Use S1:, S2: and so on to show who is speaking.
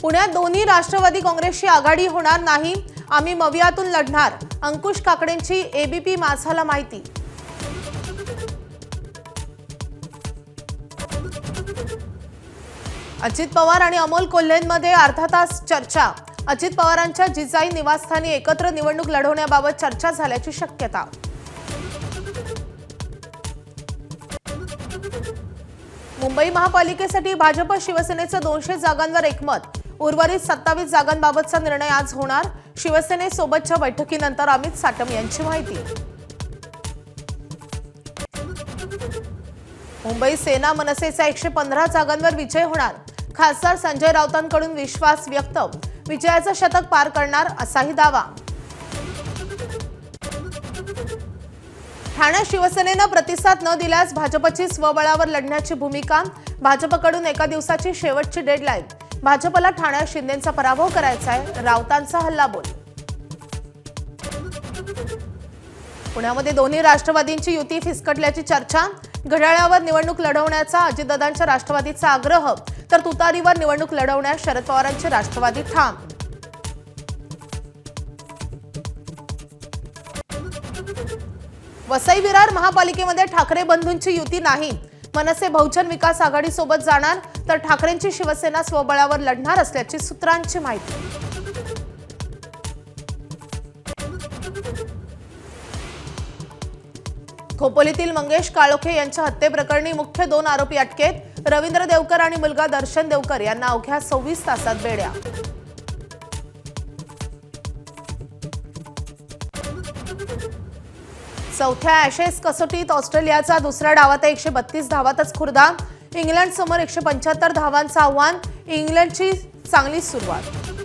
S1: पुण्यात दोन्ही राष्ट्रवादी काँग्रेसची आघाडी होणार नाही, आम्ही मवियातून लढणार, अंकुश काकडेंची एबीपी माझाला माहिती। अजित पवार आणि अमोल कोल्हेंमध्ये अर्धा तास चर्चा, अजित पवारांच्या जिजाई निवासस्थानी एकत्र निवडणूक लढवण्याबाबत चर्चा झाल्याची शक्यता। मुंबई महापालिकेसाठी भाजप शिवसेनेचं 200 जागांवर एकमत, उर्वरित 27 जागांबाबतचा निर्णय आज होणार, शिवसेनेसोबतच्या बैठकीनंतर अमित साटम यांची माहिती। मुंबई सेना मनसेचा 115 जागांवर विजय होणार, खासदार संजय राऊतांकडून विश्वास व्यक्त, विजयाचं शतक पार करणार असाही दावा। ठाण्यात शिवसेनेनं प्रतिसाद न दिल्यास भाजपची स्वबळावर लढण्याची भूमिका, भाजपकडून एका दिवसाची शेवटची डेडलाईन, भाजपला ठाण्यात शिंदेंचा पराभव करायचा आहे, राऊतांचा हल्लाबोल। पुण्यामध्ये दोन्ही राष्ट्रवादींची युती फिसकटल्याची चर्चा, घड्याळावर निवडणूक लढवण्याचा अजितदादांच्या राष्ट्रवादीचा आग्रह, तर तुतारीवर निवडणूक लढवण्यास शरद पवारांचे राष्ट्रवादी ठाम। वसई विरार महापालिकेमध्ये ठाकरे बंधूंची युती नाही, मनसे बहुजन विकास आघाडी सोबत जाणार, तर ठाकरेंची शिवसेना स्वबळावर लढणार असल्याची सूत्रांची माहिती। खोपोलीतील मंगेश काळोखे यांच्या हत्येप्रकरणी मुख्य 2 आरोपी अटकेत, रवींद्र देवकर आणि मुलगा दर्शन देवकर यांना अवघ्या 26 तासात बेड्या। चौथ्या ॲशेस कसोटीत ऑस्ट्रेलियाचा दुसऱ्या डावात 132 धावातच खुर्दा, इंग्लंड समोर 175 धावांचं आव्हान, इंग्लंडची चांगली सुरुवात।